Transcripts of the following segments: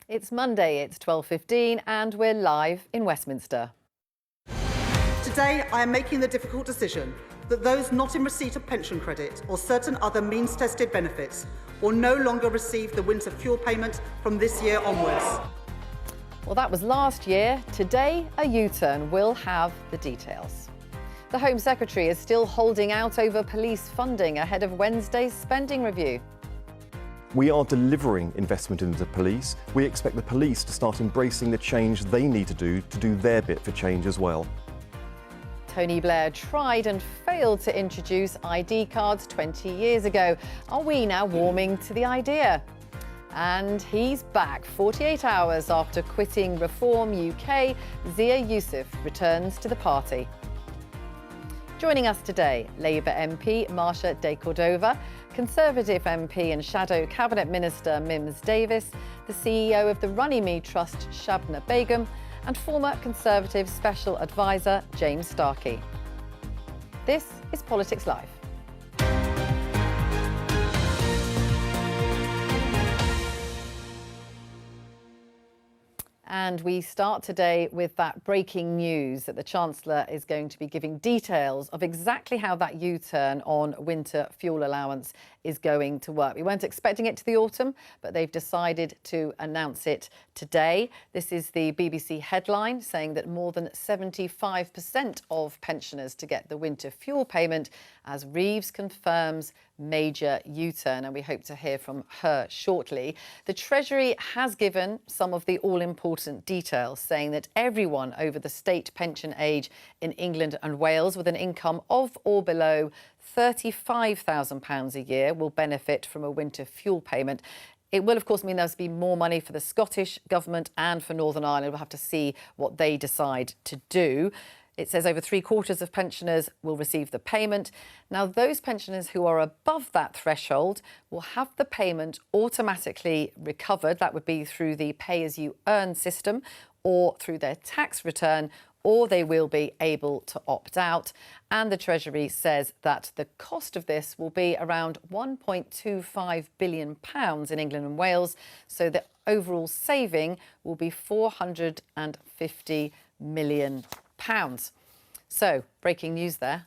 It's Monday, it's 12:15 and we're live in Westminster. Today, I am making the difficult decision that those not in receipt of pension credit or certain other means-tested benefits will no longer receive the winter fuel payment from this year onwards. Well, that was last year. Today, a U-turn. We'll have the details. The Home Secretary is still holding out over police funding ahead of Wednesday's spending review. We are delivering investment into the police. We expect the police to start embracing the change they need to do their bit for change as well. Tony Blair tried and failed to introduce ID cards 20 years ago. Are we now warming to the idea? And he's back 48 hours after quitting Reform UK. Zia Youssef returns to the party. Joining us today, Labour MP Marsha de Cordova, Conservative MP and Shadow Cabinet Minister Mims Davis, the CEO of the Runnymede Trust Shabna Begum, and former Conservative Special Advisor James Starkey. This is Politics Live. And we start today with that breaking news that the Chancellor is going to be giving details of exactly how that U-turn on winter fuel allowance is going to work. We weren't expecting it to the autumn, but they've decided to announce it today. This is the BBC headline saying that more than 75% of pensioners to get the winter fuel payment as Reeves confirms major U-turn, and we hope to hear from her shortly. The Treasury has given some of the all-important details, saying that everyone over the state pension age in England and Wales with an income of or below £35,000 a year will benefit from a winter fuel payment. It will, of course, mean there's be more money for the Scottish Government and for Northern Ireland. We'll have to see what they decide to do. It says over 3/4 of pensioners will receive the payment. Now, those pensioners who are above that threshold will have the payment automatically recovered. That would be through the pay-as-you-earn system or through their tax return, or they will be able to opt out. And the Treasury says that the cost of this will be around £1.25 billion in England and Wales. So the overall saving will be £450 million. So, breaking news there.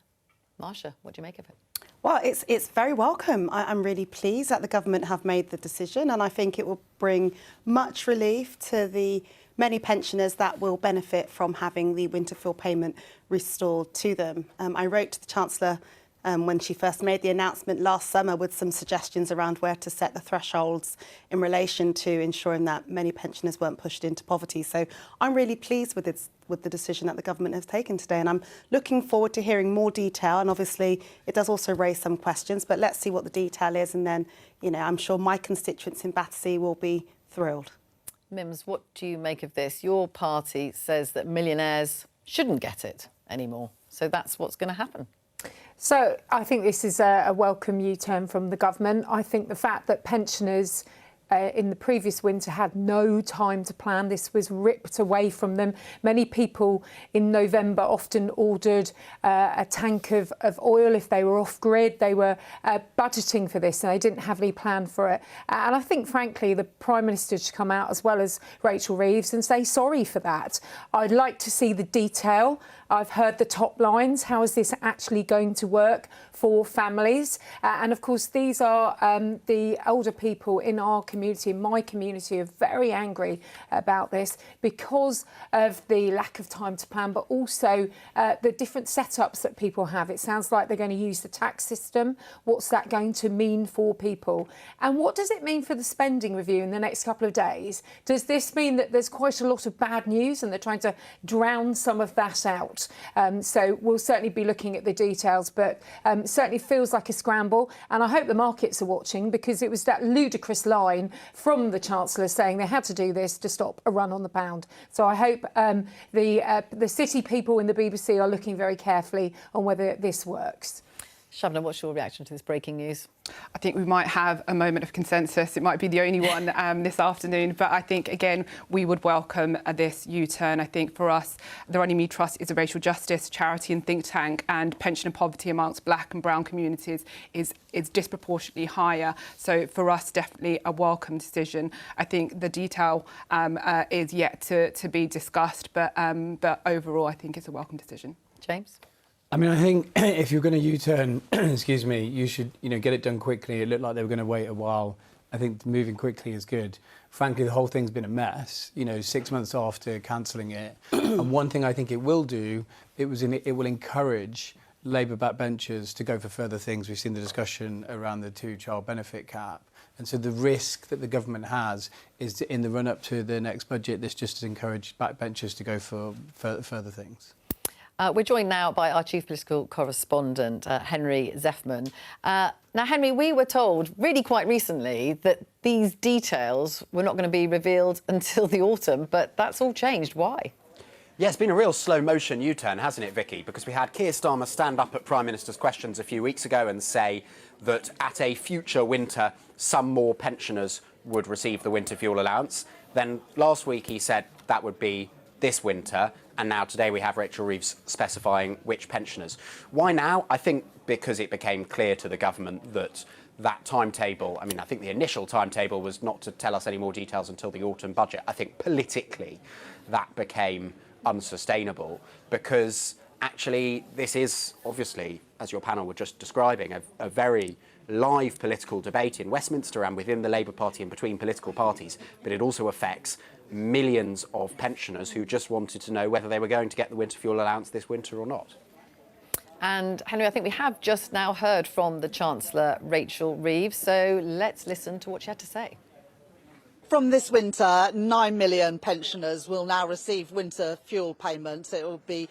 Marsha, what do you make of it? Well, it's very welcome. I'm really pleased that the government have made the decision, and I think it will bring much relief to the many pensioners that will benefit from having the winter fuel payment restored to them. I wrote to the Chancellor when she first made the announcement last summer with some suggestions around where to set the thresholds in relation to ensuring that many pensioners weren't pushed into poverty. So I'm really pleased with the decision that the government has taken today, and I'm looking forward to hearing more detail. And obviously it does also raise some questions, but let's see what the detail is, and then, you know, I'm sure my constituents in Battersea will be thrilled. Mims, what do you make of this? Your party says that millionaires shouldn't get it anymore, so that's what's going to happen. So I think this is a welcome U-turn from the government. I think the fact that pensioners in the previous winter had no time to plan. This was ripped away from them. Many people in November often ordered a tank of oil if they were off-grid. They were budgeting for this and they didn't have any plan for it. And I think, frankly, the Prime Minister should come out, as well as Rachel Reeves, and say sorry for that. I'd like to see the detail. I've heard the top lines. How is this actually going to work for families? And of course, these are the older people in our community, in my community, are very angry about this because of the lack of time to plan, but also the different setups that people have. It sounds like they're going to use the tax system. What's that going to mean for people? And what does it mean for the spending review in the next couple of days? Does this mean that there's quite a lot of bad news and they're trying to drown some of that out? So we'll certainly be looking at the details, but certainly feels like a scramble. And I hope the markets are watching, because it was that ludicrous line from the Chancellor saying they had to do this to stop a run on the pound. So I hope the city people in the BBC are looking very carefully on whether this works. Shabnam, what's your reaction to this breaking news? I think we might have a moment of consensus. It might be the only one this afternoon, but I think, again, we would welcome this U-turn. I think for us, the Runnymede Trust is a racial justice charity and think tank, and pension and poverty amongst black and brown communities is disproportionately higher. So for us, definitely a welcome decision. I think the detail is yet to be discussed, but overall, I think it's a welcome decision. James? I mean, I think if you're going to U-turn, excuse me, you should, get it done quickly. It looked like they were going to wait a while. I think moving quickly is good. Frankly, the whole thing's been a mess, 6 months after cancelling it. And one thing I think it will do, it will encourage Labour backbenchers to go for further things. We've seen the discussion around the 2-child benefit cap. And so the risk that the government has is that in the run-up to the next budget, this just encouraged backbenchers to go for further things. We're joined now by our chief political correspondent, Henry Zeffman. Now, Henry, we were told really quite recently that these details were not going to be revealed until the autumn, but that's all changed. Why? Yeah, it's been a real slow-motion U-turn, hasn't it, Vicky? Because we had Keir Starmer stand up at Prime Minister's Questions a few weeks ago and say that at a future winter, some more pensioners would receive the winter fuel allowance. Then last week he said that would be this winter, and now today we have Rachel Reeves specifying which pensioners. Why now? I think because it became clear to the government that that timetable, I think the initial timetable was not to tell us any more details until the autumn budget. I think politically that became unsustainable because actually this is obviously, as your panel were just describing, a very live political debate in Westminster and within the Labour Party and between political parties, but it also affects millions of pensioners who just wanted to know whether they were going to get the winter fuel allowance this winter or not. And Henry, I think we have just now heard from the Chancellor, Rachel Reeves, so let's listen to what she had to say. From this winter, 9 million pensioners will now receive winter fuel payments. It will be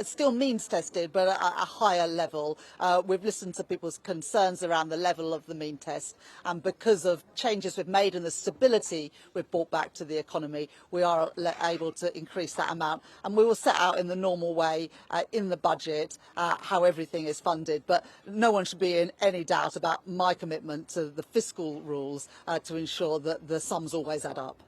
still means tested, but at a higher level. We've listened to people's concerns around the level of the mean test, and because of changes we've made and the stability we've brought back to the economy, we are able to increase that amount. And we will set out in the normal way in the budget how everything is funded. But no one should be in any doubt about my commitment to the fiscal rules to ensure that the sums always add up.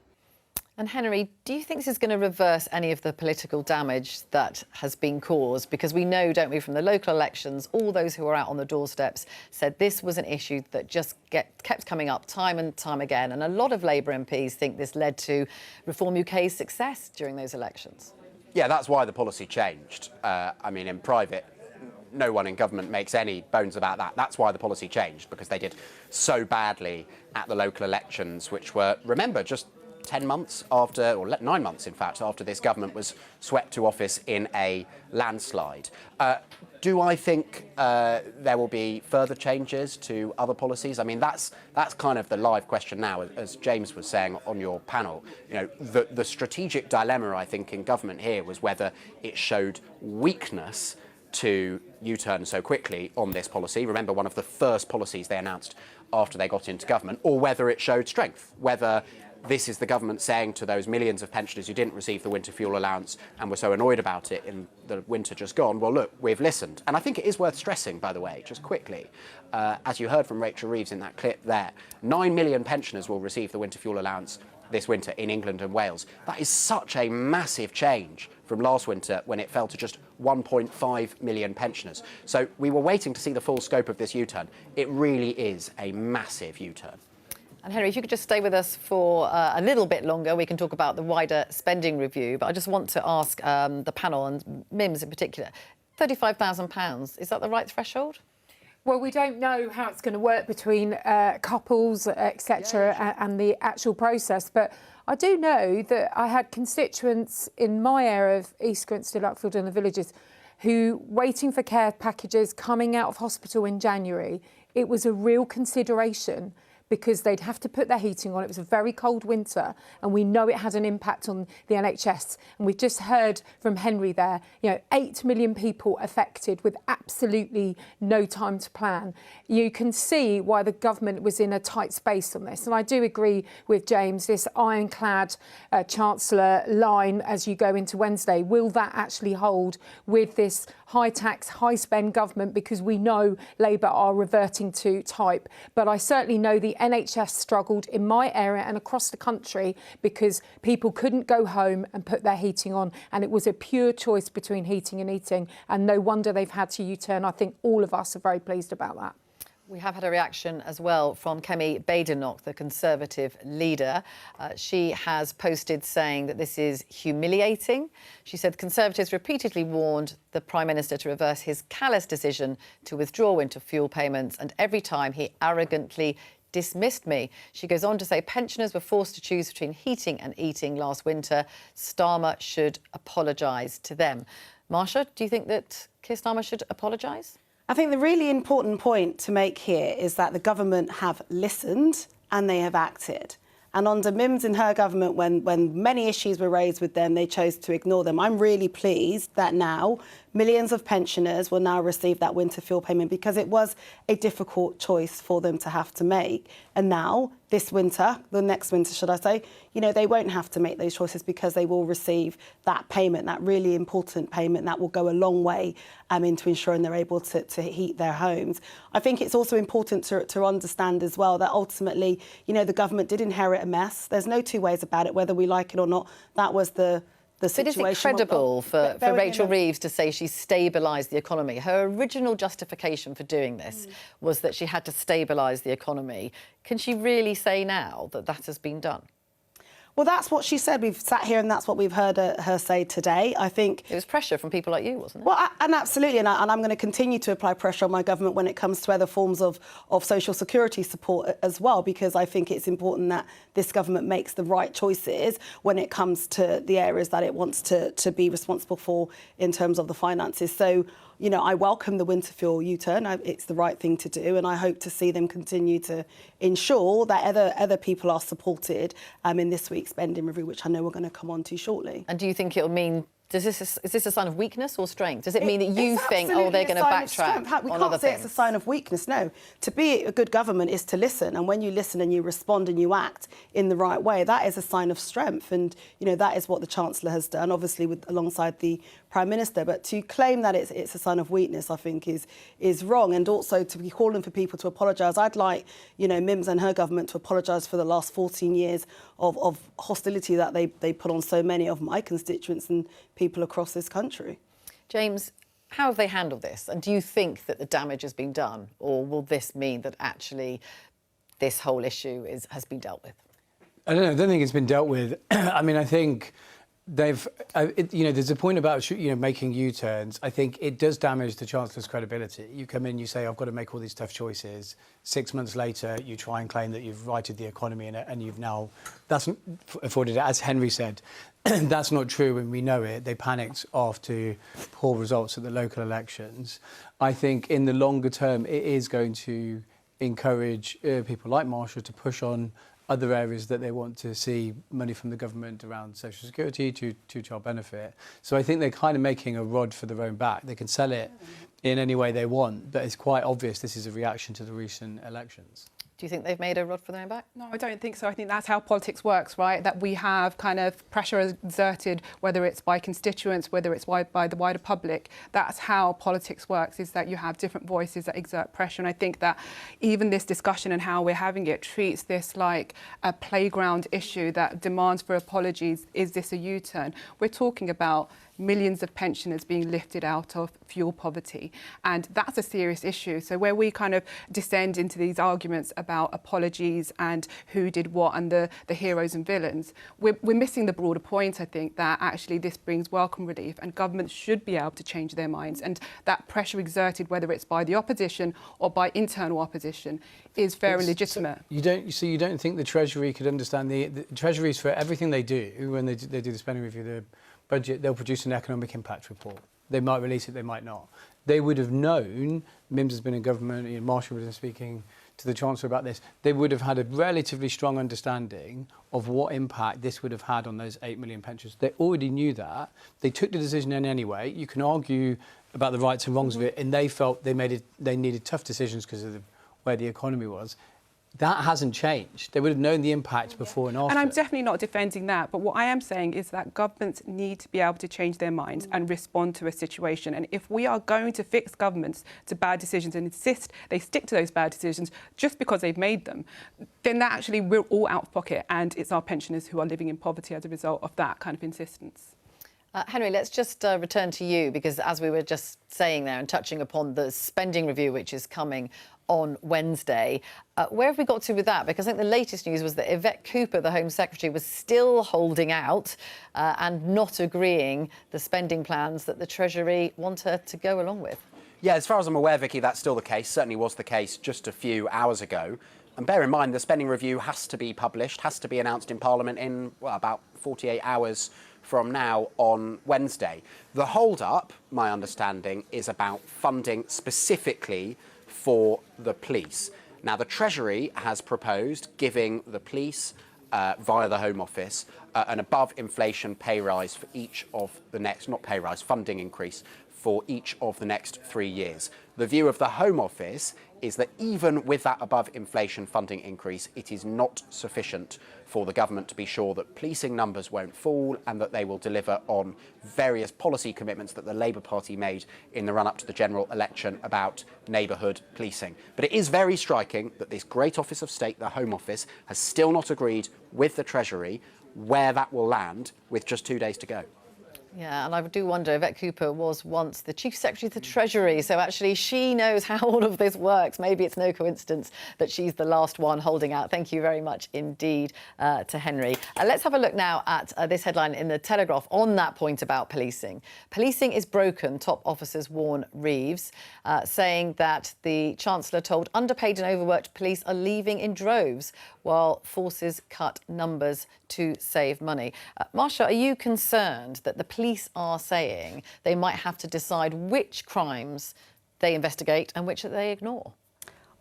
And Henry, do you think this is going to reverse any of the political damage that has been caused? Because we know, don't we, from the local elections, all those who were out on the doorsteps said this was an issue that just kept coming up time and time again. And a lot of Labour MPs think this led to Reform UK's success during those elections. Yeah, that's why the policy changed. In private, no one in government makes any bones about that. That's why the policy changed, because they did so badly at the local elections, which were, remember, just 10 months after, or 9 months, in fact, after this government was swept to office in a landslide. Do I think there will be further changes to other policies? That's kind of the live question now, as James was saying on your panel. The strategic dilemma, I think, in government here was whether it showed weakness to U-turn so quickly on this policy. Remember, one of the first policies they announced after they got into government, or whether it showed strength, whether this is the government saying to those millions of pensioners who didn't receive the winter fuel allowance and were so annoyed about it in the winter just gone, well, look, we've listened. And I think it is worth stressing, by the way, just quickly, as you heard from Rachel Reeves in that clip there, 9 million pensioners will receive the winter fuel allowance this winter in England and Wales. That is such a massive change from last winter when it fell to just 1.5 million pensioners. So we were waiting to see the full scope of this U-turn. It really is a massive U-turn. And Henry, if you could just stay with us for a little bit longer, we can talk about the wider spending review. But I just want to ask the panel, and Mims in particular, £35,000, is that the right threshold? Well, we don't know how it's going to work between couples, etc., and the actual process. But I do know that I had constituents in my area of East Grinstead, Uckfield and the villages who, waiting for care packages coming out of hospital in January, it was a real consideration because they'd have to put their heating on. It was a very cold winter, and we know it had an impact on the NHS. And we've just heard from Henry there, 8 million people affected with absolutely no time to plan. You can see why the government was in a tight space on this. And I do agree with James, this ironclad Chancellor line as you go into Wednesday, will that actually hold with this high tax, high spend government? Because we know Labour are reverting to type. But I certainly know the NHS struggled in my area and across the country because people couldn't go home and put their heating on. And it was a pure choice between heating and eating. And no wonder they've had to U-turn. I think all of us are very pleased about that. We have had a reaction as well from Kemi Badenoch, the Conservative leader. She has posted saying that this is humiliating. She said Conservatives repeatedly warned the Prime Minister to reverse his callous decision to withdraw winter fuel payments, and every time he arrogantly dismissed me. She goes on to say pensioners were forced to choose between heating and eating last winter. Starmer should apologise to them. Marsha, do you think that Keir Starmer should apologise? I think the really important point to make here is that the government have listened and they have acted. And under Mims and her government, when many issues were raised with them, they chose to ignore them. I'm really pleased that now millions of pensioners will now receive that winter fuel payment because it was a difficult choice for them to have to make. And now, this winter, the next winter, should I say, they won't have to make those choices because they will receive that payment, that really important payment that will go a long way into ensuring they're able to heat their homes. I think it's also important to understand as well that ultimately, the government did inherit a mess. There's no two ways about it, whether we like it or not. That was the situation. But is it credible for Rachel Reeves to say she stabilised the economy? Her original justification for doing this was that she had to stabilise the economy. Can she really say now that that has been done? Well, that's what she said. We've sat here and that's what we've heard her say today. I think it was pressure from people like you, wasn't it? Well, and absolutely. And I'm going to continue to apply pressure on my government when it comes to other forms of social security support as well, because I think it's important that this government makes the right choices when it comes to the areas that it wants to be responsible for in terms of the finances. So, I welcome the winter fuel U-turn. It's the right thing to do, and I hope to see them continue to ensure that other people are supported in this week's spending review, which I know we're going to come on to shortly. And do you think it'll mean... is this a sign of weakness or strength? Does it mean that you think, they're going to backtrack we on can't other say things? It's a sign of weakness, no. To be a good government is to listen, and when you listen and you respond and you act in the right way, that is a sign of strength. And, that is what the Chancellor has done, obviously alongside the Prime Minister. But to claim that it's a sign of weakness, I think, is wrong. And also to be calling for people to apologise. I'd like, Mims and her government to apologise for the last 14 years of hostility that they put on so many of my constituents and people across this country. James, how have they handled this? And do you think that the damage has been done? Or will this mean that actually this whole issue has been dealt with? I don't know. I don't think it's been dealt with. I mean, I think they've, there's a point about, making U-turns. I think it does damage the Chancellor's credibility. You come in, you say, I've got to make all these tough choices. 6 months later, you try and claim that you've righted the economy and you've now, that's afforded it. As Henry said, that's not true and we know it. They panicked after poor results at the local elections. I think in the longer term, it is going to encourage people like Marsha to push on other areas that they want to see money from the government around social security to child benefit. So I think they're kind of making a rod for their own back. They can sell it in any way they want, but it's quite obvious this is a reaction to the recent elections. Do you think they've made a rod for their own back? No, I don't think so. I think that's how politics works, right? That we have kind of pressure exerted, whether it's by constituents, whether it's by the wider public. That's how politics works, is that you have different voices that exert pressure. And I think that even this discussion and how we're having it treats this like a playground issue that demands for apologies. Is this a U-turn? We're talking about millions of pensioners being lifted out of fuel poverty. And that's a serious issue. So where we kind of descend into these arguments about apologies and who did what and the heroes and villains, we're missing the broader point, I think, that actually this brings welcome relief and governments should be able to change their minds. And that pressure exerted, whether it's by the opposition or by internal opposition, is very legitimate. You don't think the Treasury could understand the Treasuries for everything they do when they do the spending review, the budget, they'll produce an economic impact report. They might release it, they might not. They would have known, Mims has been in government, Marsha was speaking to the Chancellor about this, they would have had a relatively strong understanding of what impact this would have had on those 8 million pensioners. They already knew that. They took the decision in anyway. You can argue about the rights and wrongs of it, and they felt they needed tough decisions because of where the economy was. That hasn't changed. They would have known the impact before and after. And I'm definitely not defending that. But what I am saying is that governments need to be able to change their minds and respond to a situation. And if we are going to fix governments to bad decisions and insist they stick to those bad decisions just because they've made them, then that actually we're all out of pocket, and it's our pensioners who are living in poverty as a result of that kind of insistence. Henry, let's just return to you, because as we were just saying there and touching upon the spending review, which is coming on Wednesday, where have we got to with that? Because I think the latest news was that Yvette Cooper, the Home Secretary, was still holding out and not agreeing the spending plans that the Treasury want her to go along with. Yeah, as far as I'm aware, Vicky, that's still the case. Certainly was the case just a few hours ago. And bear in mind, the spending review has to be published, has to be announced in Parliament in, well, about 48 hours from now on Wednesday. The hold-up, my understanding, is about funding specifically for the police. Now, the Treasury has proposed giving the police, via the Home Office, an above-inflation pay rise for each of the next, not pay rise, funding increase for each of the next 3 years. The view of the Home Office is that even with that above-inflation funding increase, it is not sufficient for the government to be sure that policing numbers won't fall and that they will deliver on various policy commitments that the Labour Party made in the run-up to the general election about neighbourhood policing. But it is very striking that this great office of state, the Home Office, has still not agreed with the Treasury where that will land with just 2 days to go. Yeah, and I do wonder, Yvette Cooper was once the Chief Secretary of the Treasury, so actually she knows how all of this works. Maybe it's no coincidence that she's the last one holding out. Thank you very much indeed to Henry. Let's have a look now at this headline in The Telegraph on that point about policing. Policing is broken, top officers warn Reeves, saying that the Chancellor told underpaid and overworked police are leaving in droves while forces cut numbers to save money. Marsha, are you concerned that the police are saying they might have to decide which crimes they investigate and which that they ignore?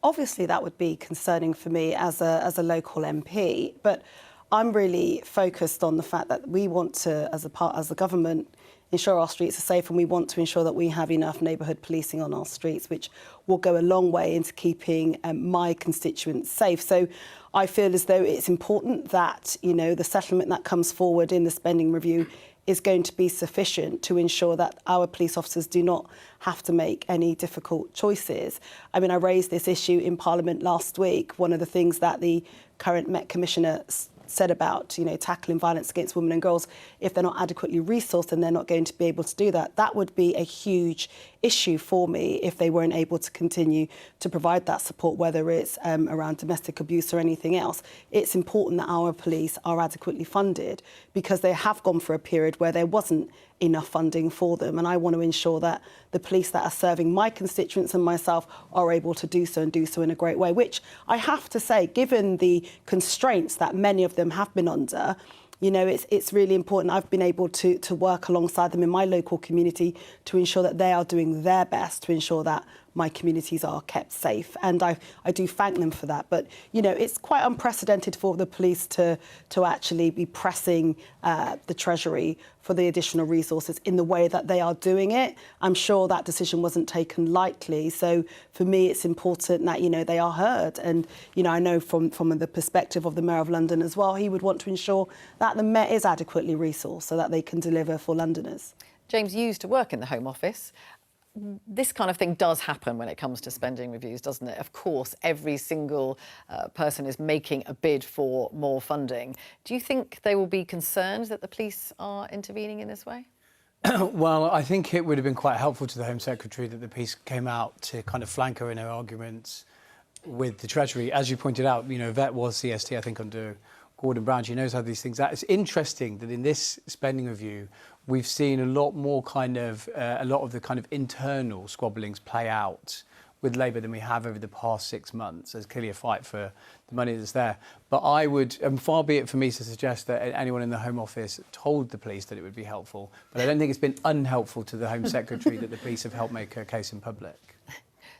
Obviously, that would be concerning for me as a local MP, but I'm really focused on the fact that we want to, as a government, ensure our streets are safe, and we want to ensure that we have enough neighbourhood policing on our streets, which will go a long way into keeping my constituents safe. So I feel as though it's important that, you know, the settlement that comes forward in the spending review is going to be sufficient to ensure that our police officers do not have to make any difficult choices. I mean, I raised this issue in Parliament last week. One of the things that the current Met Commissioner said about, you know, tackling violence against women and girls, if they're not adequately resourced and they're not going to be able to do that, that would be a huge issue for me if they weren't able to continue to provide that support, whether it's around domestic abuse or anything else. It's important that our police are adequately funded because they have gone for a period where there wasn't enough funding for them, and I want to ensure that the police that are serving my constituents and myself are able to do so and do so in a great way, which I have to say, given the constraints that many of them have been under, you know, it's really important. I've been able to work alongside them in my local community to ensure that they are doing their best to ensure that my communities are kept safe. And I do thank them for that. But, you know, it's quite unprecedented for the police to actually be pressing the Treasury for the additional resources in the way that they are doing it. I'm sure that decision wasn't taken lightly. So for me, it's important that, you know, they are heard. And, you know, I know from the perspective of the Mayor of London as well, he would want to ensure that the Met is adequately resourced so that they can deliver for Londoners. James, you used to work in the Home Office. This kind of thing does happen when it comes to spending reviews, doesn't it? Of course, every single person is making a bid for more funding. Do you think they will be concerned that the police are intervening in this way? Well, I think it would have been quite helpful to the Home Secretary that the police came out to kind of flank her in her arguments with the Treasury. As you pointed out, you know, Yvette was CST, I think, under Gordon Brown. She knows how these things are. It's interesting that in this spending review, we've seen a lot more kind of, a lot of the kind of internal squabblings play out with Labour than we have over the past 6 months. There's clearly a fight for the money that's there. But I would, far be it for me to suggest that anyone in the Home Office told the police that it would be helpful, but I don't think it's been unhelpful to the Home Secretary that the police have helped make her case in public.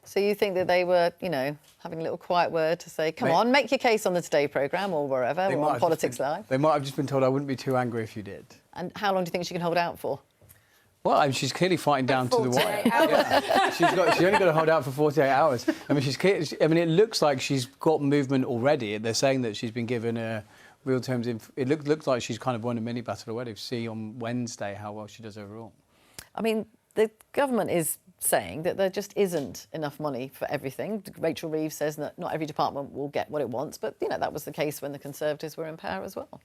So you think that they were, you know, having a little quiet word to say, come on, make your case on the Today programme or wherever, or on Politics Live? They might have just been told I wouldn't be too angry if you did. And how long do you think she can hold out for? Well, I mean, she's clearly fighting down to the wire. Yeah. She's only got to hold out for 48 hours. I mean, it looks like she's got movement already. They're saying that she's been given real terms. It looks like she's kind of won a mini battle already. We'll see on Wednesday how well she does overall. I mean, the government is saying that there just isn't enough money for everything. Rachel Reeves says that not every department will get what it wants, but, you know, that was the case when the Conservatives were in power as well.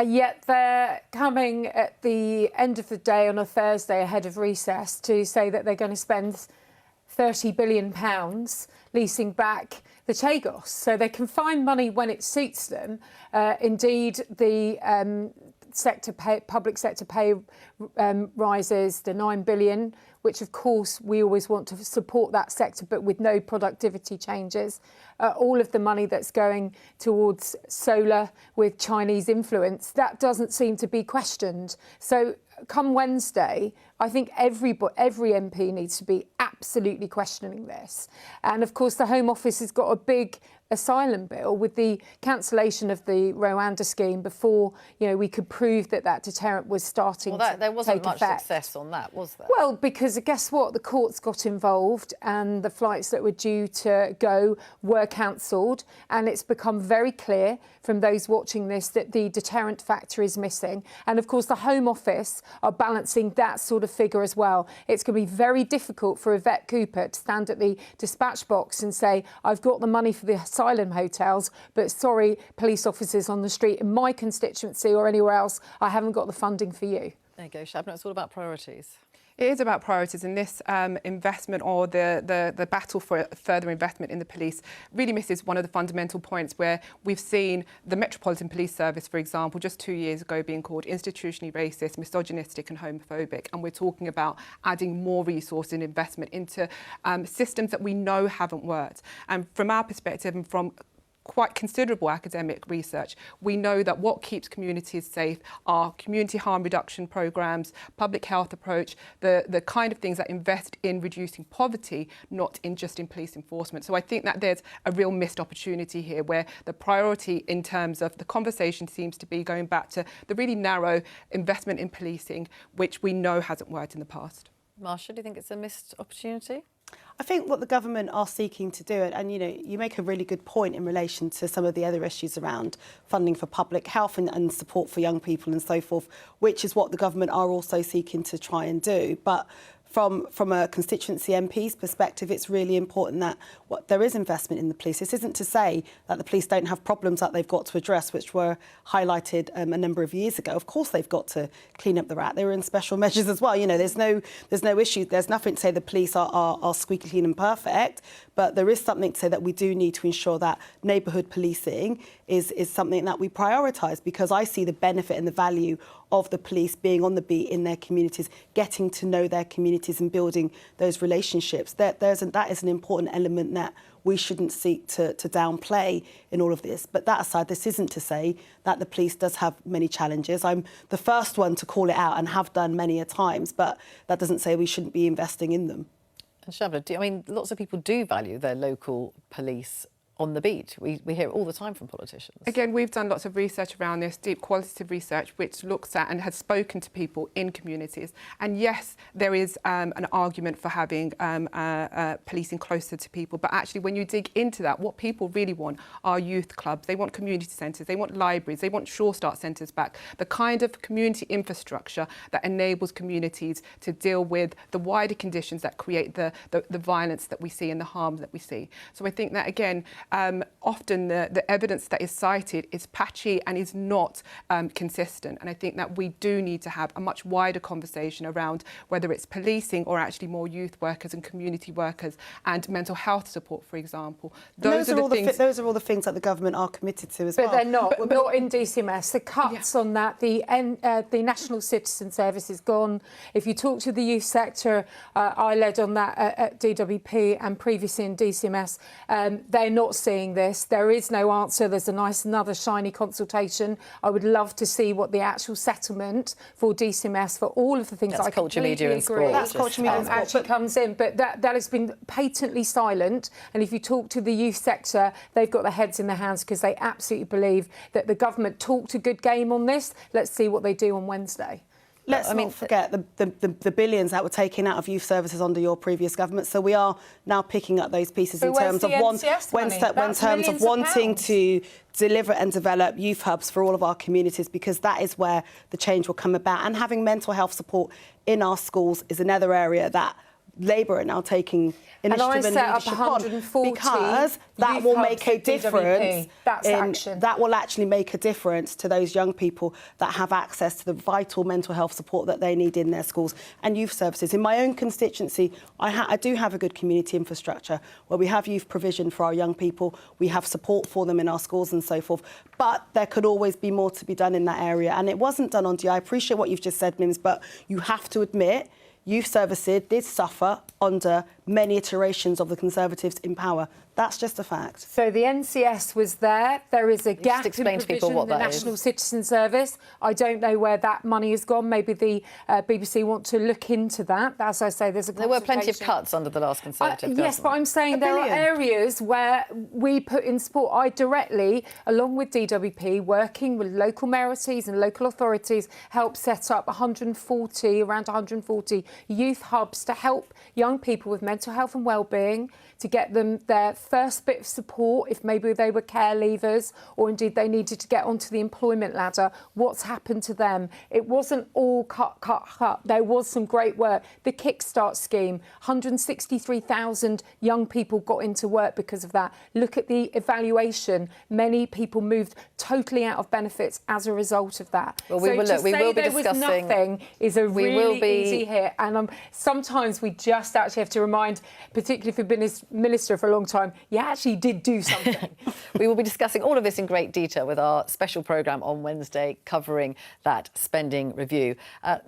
Yet they're coming at the end of the day on a Thursday ahead of recess to say that they're going to spend £30 billion leasing back the Chagos. So they can find money when it suits them. Indeed, the public sector pay rises, the £9 billion, which of course we always want to support that sector, but with no productivity changes. All of the money that's going towards solar with Chinese influence, that doesn't seem to be questioned. So come Wednesday, I think every MP needs to be absolutely questioning this. And of course, the Home Office has got a big asylum bill with the cancellation of the Rwanda scheme before, you know, we could prove that that deterrent was starting to take effect. There wasn't much success on that, was there? Well, because guess what? The courts got involved and the flights that were due to go were cancelled, and it's become very clear from those watching this that the deterrent factor is missing. And of course, the Home Office are balancing that sort of figure as well. It's going to be very difficult for Yvette Cooper to stand at the dispatch box and say, I've got the money for the asylum hotels, but sorry, police officers on the street in my constituency or anywhere else, I haven't got the funding for you. There you go, Shabnam. It's all about priorities. It is about priorities, and this investment or the battle for further investment in the police really misses one of the fundamental points where we've seen the Metropolitan Police Service, for example, just 2 years ago being called institutionally racist, misogynistic and homophobic. And we're talking about adding more resource and investment into systems that we know haven't worked. And from our perspective and from quite considerable academic research, we know that what keeps communities safe are community harm reduction programmes, public health approach, the kind of things that invest in reducing poverty, not in just in police enforcement. So I think that there's a real missed opportunity here where the priority in terms of the conversation seems to be going back to the really narrow investment in policing, which we know hasn't worked in the past. Marsha, do you think it's a missed opportunity? I think what the government are seeking to do, and you know, you make a really good point in relation to some of the other issues around funding for public health and support for young people and so forth, which is what the government are also seeking to try and do. But from a constituency MP's perspective, it's really important that there is investment in the police. This isn't to say that the police don't have problems that they've got to address, which were highlighted a number of years ago. Of course, they've got to clean up the rat. They were in special measures as well. You know, there's no issue. There's nothing to say the police are squeaky clean and perfect, but there is something to say that we do need to ensure that neighbourhood policing is something that we prioritise, because I see the benefit and the value of the police being on the beat in their communities, getting to know their communities and building those relationships. That is an important element that we shouldn't seek to downplay in all of this. But that aside, this isn't to say that the police does have many challenges. I'm the first one to call it out and have done many a times, but that doesn't say we shouldn't be investing in them. And Shabnam, I mean, lots of people do value their local police on the beat. We hear it all the time from politicians. Again, we've done lots of research around this, deep qualitative research, which looks at and has spoken to people in communities. And yes, there is an argument for having policing closer to people. But actually, when you dig into that, what people really want are youth clubs. They want community centres. They want libraries. They want Sure Start centres back. The kind of community infrastructure that enables communities to deal with the wider conditions that create the violence that we see and the harm that we see. So I think that, again, often the evidence that is cited is patchy and is not consistent. And I think that we do need to have a much wider conversation around whether it's policing or actually more youth workers and community workers and mental health support, for example. Those are all the things that the government are committed to as well. But they're not. But not in DCMS. The cuts on that, the National Citizen Service is gone. If you talk to the youth sector, I led on that at DWP and previously in DCMS, they're not seeing this. There is no answer. There's a nice, another shiny consultation. I would love to see what the actual settlement for DCMS for all of the things That's I culture, completely media and agree, sport. That's culture, media and sport, actually comes in. But that has been patently silent. And if you talk to the youth sector, they've got their heads in their hands because they absolutely believe that the government talked a good game on this. Let's see what they do on Wednesday. Let's not forget the billions that were taken out of youth services under your previous government. So we are now picking up those pieces So in where's terms of the NCS money? in That's terms of millions of wanting pounds. to deliver and develop youth hubs for all of our communities, because that is where the change will come about. And having mental health support in our schools is another area that Labour are now taking initiative and set up leadership 140 on, because that youth will hubs make a at DWP. difference. That's action. That will actually make a difference to those young people that have access to the vital mental health support that they need in their schools and youth services. In my own constituency, I do have a good community infrastructure where we have youth provision for our young people, we have support for them in our schools and so forth. But there could always be more to be done in that area. And it wasn't done on DI. I appreciate what you've just said, Mims, but you have to admit youth services did suffer under many iterations of the Conservatives in power. That's just a fact. So the NCS was there. There is a gap in explain to people provision what in the that is. National Citizen Service. I don't know where that money has gone. Maybe the BBC want to look into that. As I say, there's a There were plenty of consultation. cuts under the last Conservative government. Yes, but I'm saying there are areas where we put in support. I directly, along with DWP, working with local mayorities and local authorities, helped set up around 140 youth hubs to help young people with mental health and wellbeing, to get them their first bit of support if maybe they were care leavers or indeed they needed to get onto the employment ladder. What's happened to them? It wasn't all cut. There was some great work. The Kickstart scheme, 163,000 young people got into work because of that. Look at the evaluation. Many people moved totally out of benefits as a result of that. Well, we will be there was discussing. nothing is a really easy hit. And sometimes we just actually have to remind, particularly if you've been a minister for a long time, you actually did do something. We will be discussing all of this in great detail with our special programme on Wednesday covering that spending review.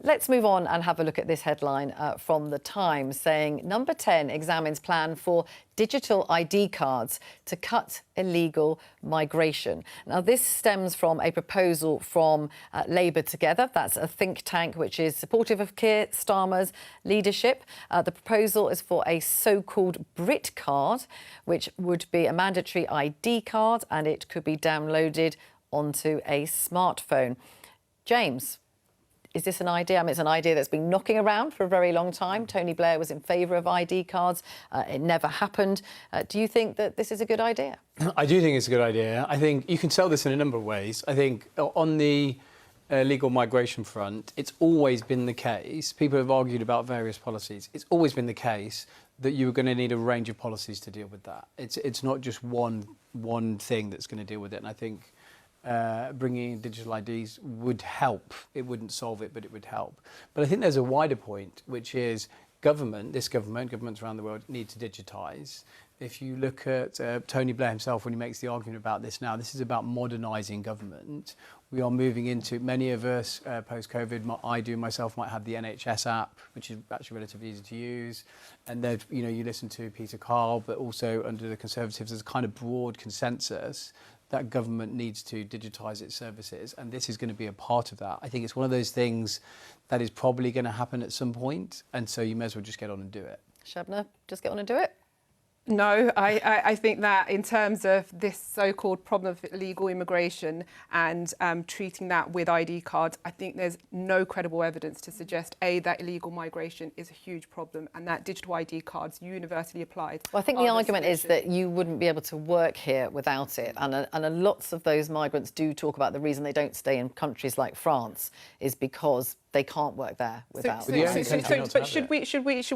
Let's move on and have a look at this headline from The Times saying Number 10 examines plan for digital ID cards to cut illegal migration. Now, this stems from a proposal from Labour Together. That's a think tank which is supportive of Keir Starmer's leadership. The proposal is for a so-called Brit card, which would be a mandatory ID card, and it could be downloaded onto a smartphone. James, is this an idea? I mean, it's an idea that's been knocking around for a very long time. Tony Blair was in favour of ID cards. It never happened. Do you think that this is a good idea? I do think it's a good idea. I think you can sell this in a number of ways. I think on the legal migration front, it's always been the case. People have argued about various policies. It's always been the case that you're going to need a range of policies to deal with that. It's not just one thing that's going to deal with it. And I think bringing in digital IDs would help. It wouldn't solve it, but it would help. But I think there's a wider point, which is governments around the world need to digitise. If you look at Tony Blair himself, when he makes the argument about this now, this is about modernising government. We are moving into, many of us post-COVID, I do myself might have the NHS app, which is actually relatively easy to use. And then, you listen to Peter Carl, but also under the Conservatives, there's a kind of broad consensus that government needs to digitise its services, and this is going to be a part of that. I think it's one of those things that is probably going to happen at some point, and so you may as well just get on and do it. Shabna, just get on and do it? No, I think that in terms of this so-called problem of illegal immigration and treating that with ID cards, I think there's no credible evidence to suggest, A, that illegal migration is a huge problem and that digital ID cards universally applied. Well, I think the argument is that you wouldn't be able to work here without it. And lots of those migrants do talk about the reason they don't stay in countries like France is because they can't work there without it. But should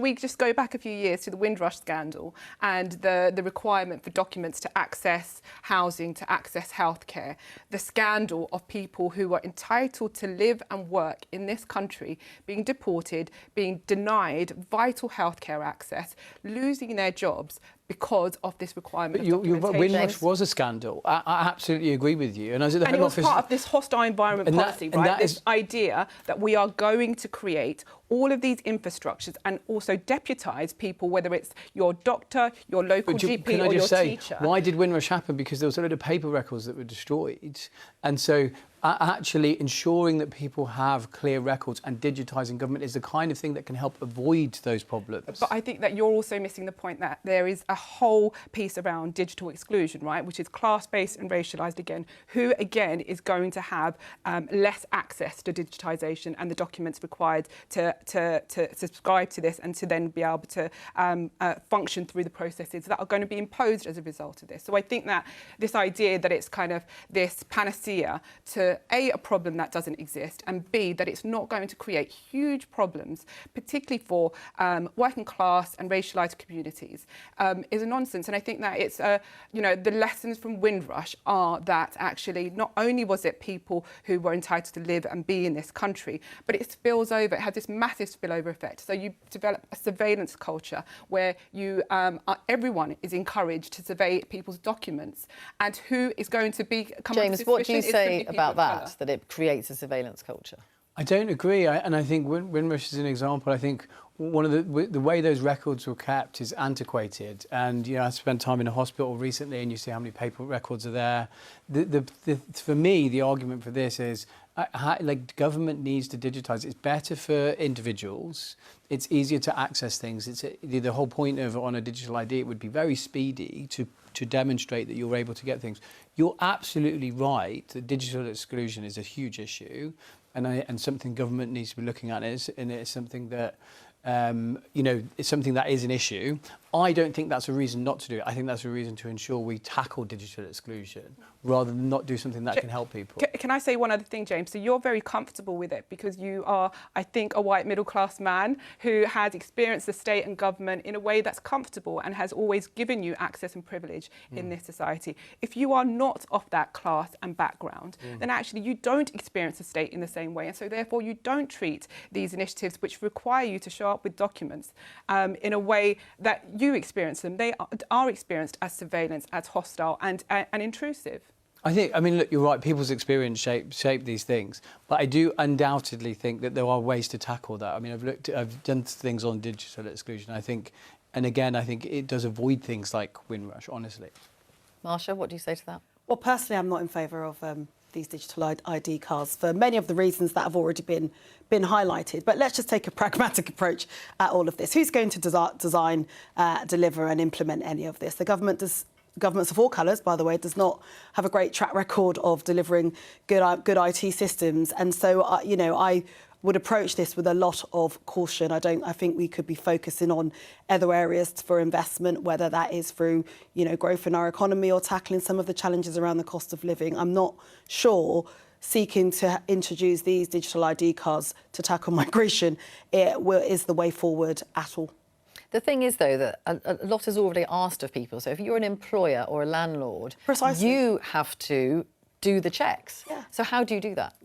we just go back a few years to the Windrush scandal and the requirement for documents to access housing, to access healthcare, the scandal of people who are entitled to live and work in this country being deported, being denied vital healthcare access, losing their jobs because of this requirement of documentation. Windrush was a scandal. I absolutely agree with you. And I was at the and Home it was Office. part of this hostile environment policy, right? This idea that we are going to create all of these infrastructures and also deputise people, whether it's your doctor, your local GP can I or just your say, teacher. why did Windrush happen? Because there was a lot of paper records that were destroyed. And so actually ensuring that people have clear records and digitising government is the kind of thing that can help avoid those problems. But I think that you're also missing the point that there is a whole piece around digital exclusion, right, which is class-based and racialised again, who again is going to have less access to digitisation and the documents required to subscribe to this and to then be able to function through the processes that are going to be imposed as a result of this. So I think that this idea that it's kind of this panacea to A, a problem that doesn't exist, and B, that it's not going to create huge problems, particularly for working class and racialised communities, is a nonsense. And I think that it's, the lessons from Windrush are that actually not only was it people who were entitled to live and be in this country, but it spills over, it has this massive spillover effect. So you develop a surveillance culture where you, everyone is encouraged to survey people's documents, and who is going to be come under James, what do you suspicion is gonna say be people about of colour. that it creates a surveillance culture? I don't agree, and I think Windrush is an example. I think one of the way those records were kept is antiquated, and I spent time in a hospital recently, and you see how many paper records are there. For me, the argument for this is government needs to digitise. It's better for individuals. It's easier to access things. The whole point of on a digital ID, it would be very speedy to demonstrate that you're able to get things. You're absolutely right that digital exclusion is a huge issue, and something government needs to be looking at and it's something that it's something that is an issue. I don't think that's a reason not to do it. I think that's a reason to ensure we tackle digital exclusion rather than not do something that can help people. Can I say one other thing, James? So you're very comfortable with it because you are, I think, a white middle-class man who has experienced the state and government in a way that's comfortable and has always given you access and privilege in this society. If you are not of that class and background, then actually you don't experience the state in the same way. And so therefore you don't treat these initiatives which require you to show up with documents in a way that you experience them. They are experienced as surveillance, as hostile and intrusive. I mean, look, you're right. People's experience shape these things, but I do undoubtedly think that there are ways to tackle that. I mean, I've done things on digital exclusion. I think it does avoid things like Windrush. Honestly, Marsha, what do you say to that? Well, personally, I'm not in favour of these digital ID cards for many of the reasons that have already been highlighted. But let's just take a pragmatic approach at all of this. Who's going to design, deliver and implement any of this? The governments of all colours, by the way, does not have a great track record of delivering good IT systems. And so, I would approach this with a lot of caution. I think we could be focusing on other areas for investment, whether that is through, growth in our economy or tackling some of the challenges around the cost of living. I'm not sure seeking to introduce these digital ID cards to tackle migration is the way forward at all. The thing is, though, that a lot is already asked of people. So if you're an employer or a landlord, Precisely. you have to do the checks. Yeah. So how do you do that?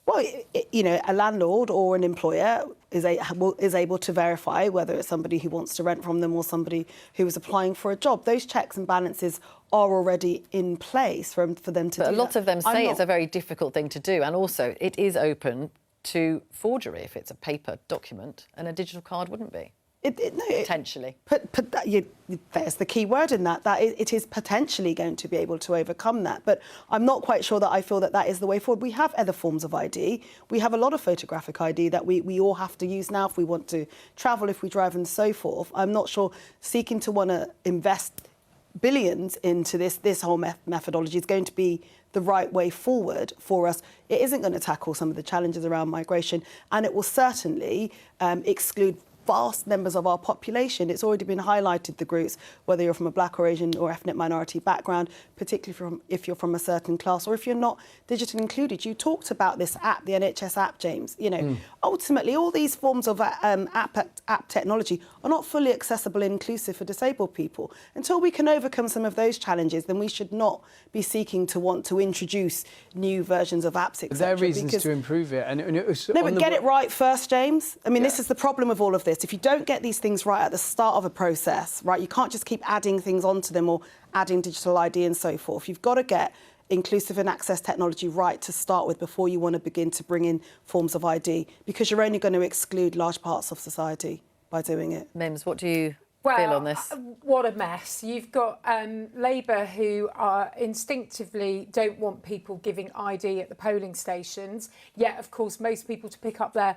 Well, a landlord or an employer is able to verify whether it's somebody who wants to rent from them or somebody who is applying for a job. Those checks and balances are already in place for them to do that. But a lot of them say it's a very difficult thing to do. And also, it is open to forgery if it's a paper document, and a digital card wouldn't be. Potentially. There's the key word in that it is potentially going to be able to overcome that. But I'm not quite sure that I feel that is the way forward. We have other forms of ID. We have a lot of photographic ID that we all have to use now if we want to travel, if we drive and so forth. I'm not sure seeking to want to invest billions into this whole methodology is going to be the right way forward for us. It isn't going to tackle some of the challenges around migration, and it will certainly exclude vast numbers of our population. It's already been highlighted, the groups, whether you're from a black or Asian or ethnic minority background, particularly if you're from a certain class or if you're not digitally included. You talked about this app, the NHS app, James. Ultimately, all these forms of app technology are not fully accessible and inclusive for disabled people. Until we can overcome some of those challenges, then we should not be seeking to want to introduce new versions of apps, etc. There are reasons to improve it. But get it right first, James. I mean, this is the problem of all of this. If you don't get these things right at the start of a process, right, you can't just keep adding things onto them or adding digital ID and so forth. You've got to get inclusive and access technology right to start with before you want to begin to bring in forms of ID, because you're only going to exclude large parts of society by doing it. Mims, what do you feel on this? What a mess. You've got Labour who are instinctively don't want people giving ID at the polling stations, yet, of course, most people to pick up their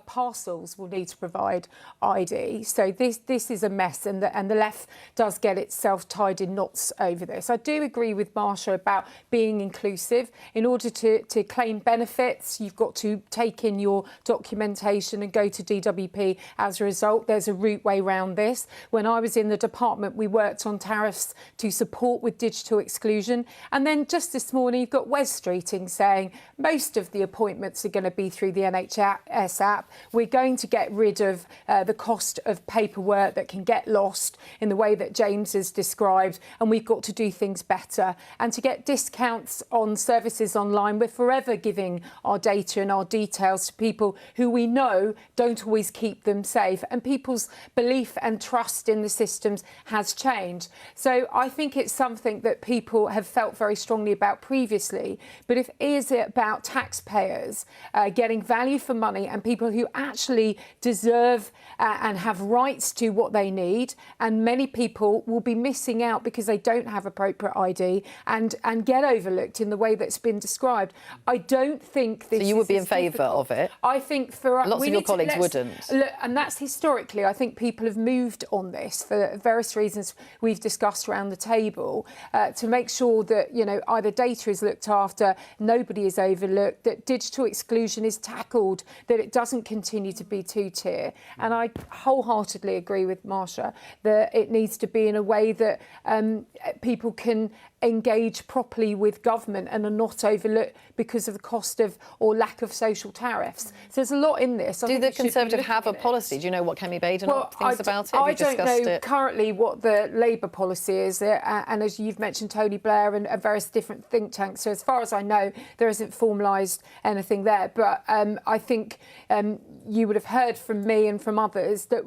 parcels will need to provide ID. So this is a mess, and the left does get itself tied in knots over this. I do agree with Marsha about being inclusive. In order to claim benefits, you've got to take in your documentation and go to DWP as a result. There's a route way round this. When I was in the department, we worked on tariffs to support with digital exclusion. And then just this morning, you've got Wes Streeting saying most of the appointments are going to be through the NHS app. We're going to get rid of the cost of paperwork that can get lost in the way that James has described, and we've got to do things better. And to get discounts on services online, we're forever giving our data and our details to people who we know don't always keep them safe, and people's belief and trust in the systems has changed. So I think it's something that people have felt very strongly about previously, but if is it about taxpayers getting value for money and people who actually deserve and have rights to what they need, and many people will be missing out because they don't have appropriate ID and get overlooked in the way that's been described. I don't think this. So you would be in favour of it? I think for us, lots of your colleagues wouldn't. Look, and that's historically. I think people have moved on this for various reasons we've discussed around the table to make sure that either data is looked after, nobody is overlooked, that digital exclusion is tackled, that it doesn't continue to be two-tier. And I wholeheartedly agree with Marsha that it needs to be in a way that people can engage properly with government and are not overlooked because of the cost of or lack of social tariffs. So there's a lot in this. Do the Conservatives have a policy? Do you know what Kemi Badenoch thinks about it? Have you I don't know it? currently what the Labour policy is, and as you've mentioned, Tony Blair and various different think tanks. So as far as I know, there isn't formalised anything there. But I think you would have heard from me and from others that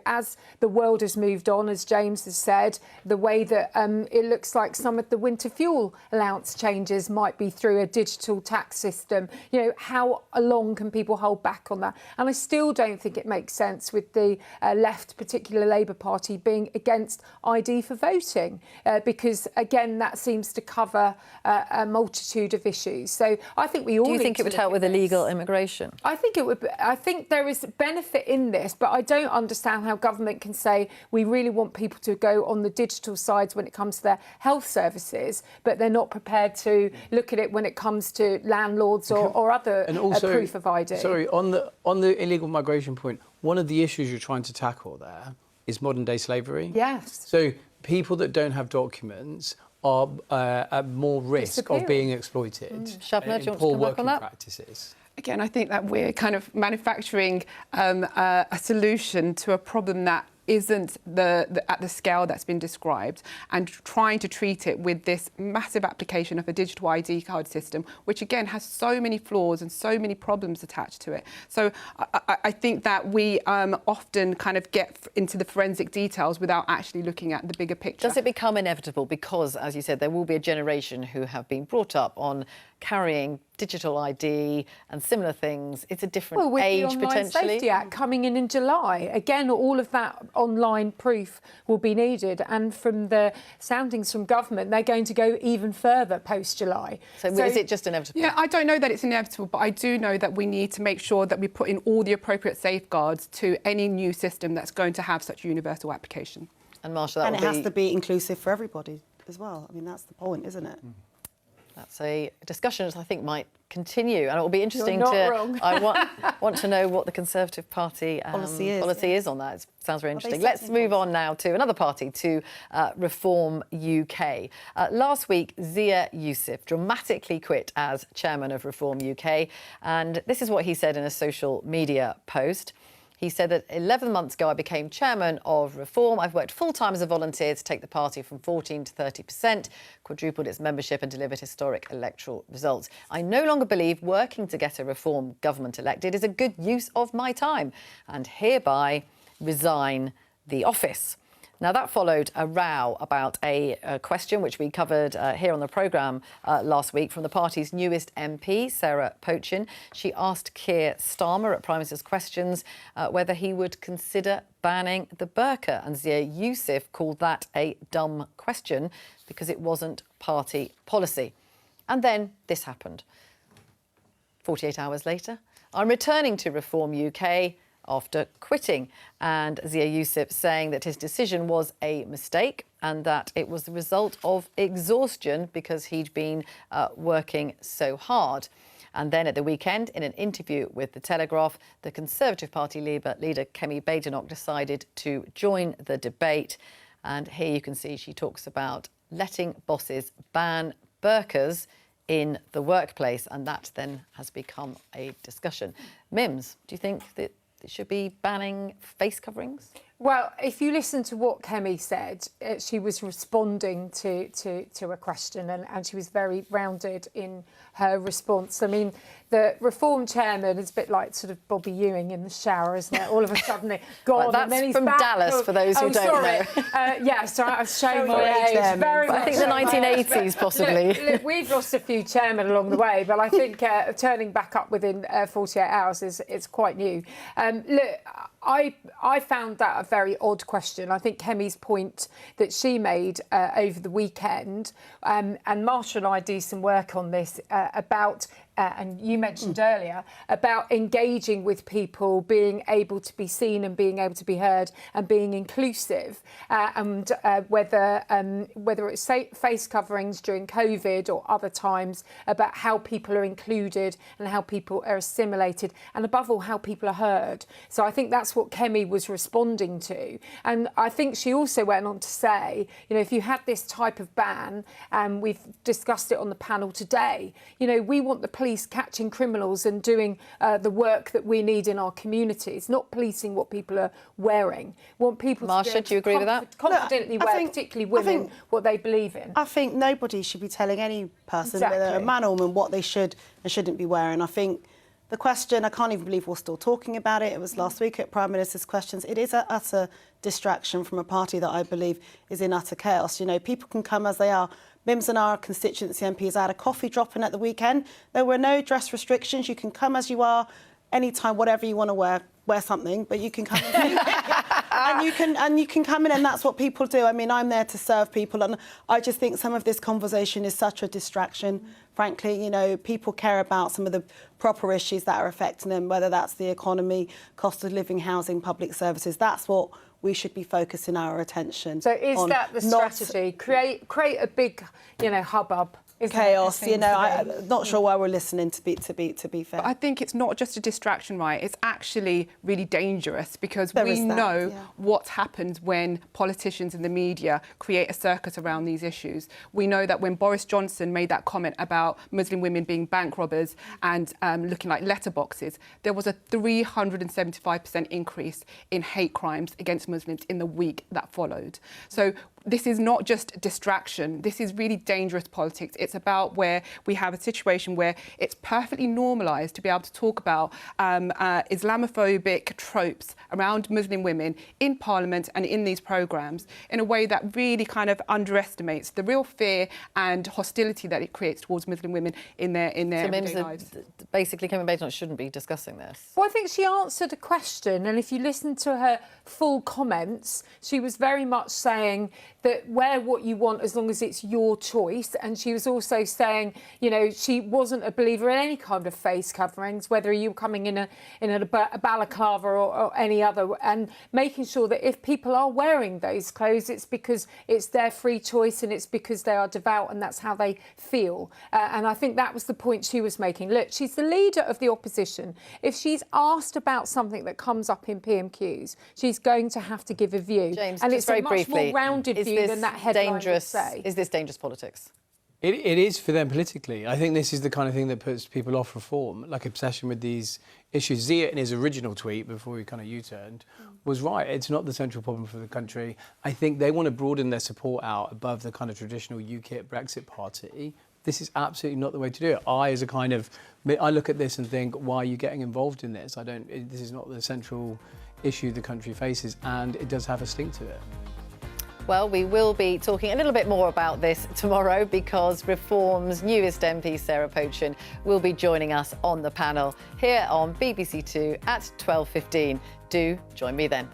as the world has moved on, as James has said, the way that it looks like some of the winter fuel allowance changes might be through a digital tax system. How long can people hold back on that? And I still don't think it makes sense with the left, particular Labour Party, being against ID for voting, because again, that seems to cover a multitude of issues. So I think we all. Do you think it would help with illegal immigration? I think it would. I think there is benefit in this, but I don't understand how government can say we really want people to go on the digital sides when it comes to their health services, but they're not prepared to look at it when it comes to landlords or other and also, proof of ID. Sorry, on the illegal migration point, one of the issues you're trying to tackle there is modern day slavery. Yes. So people that don't have documents are at more risk of being exploited Shabnam, do you want to in poor come back working on that? practices. Again, I think that we're kind of manufacturing a solution to a problem that isn't at the scale that's been described, and trying to treat it with this massive application of a digital ID card system, which again has so many flaws and so many problems attached to it. So I think that we often kind of get into the forensic details without actually looking at the bigger picture. Does it become inevitable because, as you said, there will be a generation who have been brought up on carrying digital ID and similar things? It's a different with age, the Online potentially. Safety Act coming in July. Again, all of that online proof will be needed. And from the soundings from government, they're going to go even further post-July. So is it just inevitable? Yeah, I don't know that it's inevitable, but I do know that we need to make sure that we put in all the appropriate safeguards to any new system that's going to have such universal application. And Marsha, And it has to be inclusive for everybody as well. I mean, that's the point, isn't it? That's a discussion that I think might continue, and it will be interesting You're not wrong. I want to know what the Conservative Party policy is on that. It sounds very interesting. Let's move on now to another party, to Reform UK. Last week, Zia Youssef dramatically quit as chairman of Reform UK, and this is what he said in a social media post. He said that 11 months ago, I became chairman of Reform. I've worked full-time as a volunteer to take the party from 14 to 30%, quadrupled its membership and delivered historic electoral results. I no longer believe working to get a Reform government elected is a good use of my time and hereby resign the office. Now, that followed a row about a question which we covered here on the programme last week from the party's newest MP, Sarah Pochin. She asked Keir Starmer at Prime Minister's Questions whether he would consider banning the burqa. And Zia Youssef called that a dumb question because it wasn't party policy. And then this happened. 48 hours later, I'm returning to Reform UK after quitting, and Zia Youssef saying that his decision was a mistake and that it was the result of exhaustion because he'd been working so hard. And then at the weekend, in an interview with The Telegraph, the Conservative Party leader Kemi Badenoch decided to join the debate. And here you can see she talks about letting bosses ban burqas in the workplace, and that then has become a discussion. Mims, do you think that it should be banning face coverings? Well, if you listen to what Kemi said, she was responding to a question and she was very rounded in her response. I mean, the Reform chairman is a bit like sort of Bobby Ewing in the shower, isn't it? All of a sudden, gone. Well, that's and then he's from back. Dallas, for those who don't know. Yeah, sorry, I've shown my age. Very I think the 1980s, possibly. Look, we've lost a few chairmen along the way, but I think turning back up within 48 hours is quite new. Look, I found that a very odd question. I think Kemi's point that she made over the weekend, and Marsha and I do some work on this about, and you mentioned earlier, about engaging with people, being able to be seen and being able to be heard and being inclusive, and whether it's face coverings during COVID or other times, about how people are included and how people are assimilated, and above all, how people are heard. So I think that's what Kemi was responding to. And I think she also went on to say, you know, if you had this type of ban, and we've discussed it on the panel today, you know, we want the police catching criminals and doing the work that we need in our communities, not policing what people are wearing. We want people Marsha, to do you agree with that? confidently wear, particularly women, what they believe in. I think nobody should be telling any person, whether a man or woman, what they should and shouldn't be wearing. I think the question, I can't even believe we're still talking about it. It was last week at Prime Minister's Questions. It is an utter distraction from a party that I believe is in utter chaos. You know, people can come as they are. Mims and our constituency MPs had a coffee drop-in at the weekend. There were no dress restrictions. You can come as you are, anytime, whatever you want to wear something, but you can come and you can come in, and that's what people do. I mean, I'm there to serve people, and I just think some of this conversation is such a distraction. Frankly, you know, people care about some of the proper issues that are affecting them, whether that's the economy, cost of living, housing, public services. That's what we should be focusing our attention on. So is that the strategy? Create a big, you know, hubbub. Chaos, you know, I'm not sure why we're listening, to be fair. But I think it's not just a distraction, right? It's actually really dangerous because There we is that, know yeah. what happens when politicians and the media create a circus around these issues. We know that when Boris Johnson made that comment about Muslim women being bank robbers and looking like letterboxes, there was a 375% increase in hate crimes against Muslims in the week that followed. So this is not just distraction. This is really dangerous politics. It's about where we have a situation where it's perfectly normalised to be able to talk about Islamophobic tropes around Muslim women in Parliament and in these programmes in a way that really kind of underestimates the real fear and hostility that it creates towards Muslim women in their everyday lives. Basically, Kemi Badenoch shouldn't be discussing this. Well, I think she answered a question, and if you listen to her full comments, she was very much saying that wear what you want as long as it's your choice. And she was also saying, you know, she wasn't a believer in any kind of face coverings, whether you were coming in a balaclava or any other, and making sure that if people are wearing those clothes, it's because it's their free choice and it's because they are devout and that's how they feel. And I think that was the point she was making. Look, she's the leader of the opposition. If she's asked about something that comes up in PMQs, she's going to have to give a view. James, and just it's very a much briefly, more rounded view than that headline would say. Is this dangerous politics? It is for them politically. I think this is the kind of thing that puts people off reform, like obsession with these issues. Zia, in his original tweet, before he kind of U-turned, was right. It's not the central problem for the country. I think they want to broaden their support out above the kind of traditional UKIP Brexit party. This is absolutely not the way to do it. I look at this and think, why are you getting involved in this? This is not the central issue the country faces, and it does have a stink to it. Well, we will be talking a little bit more about this tomorrow because Reform's newest MP, Sarah Pochin, will be joining us on the panel here on BBC Two at 12:15. Do join me then.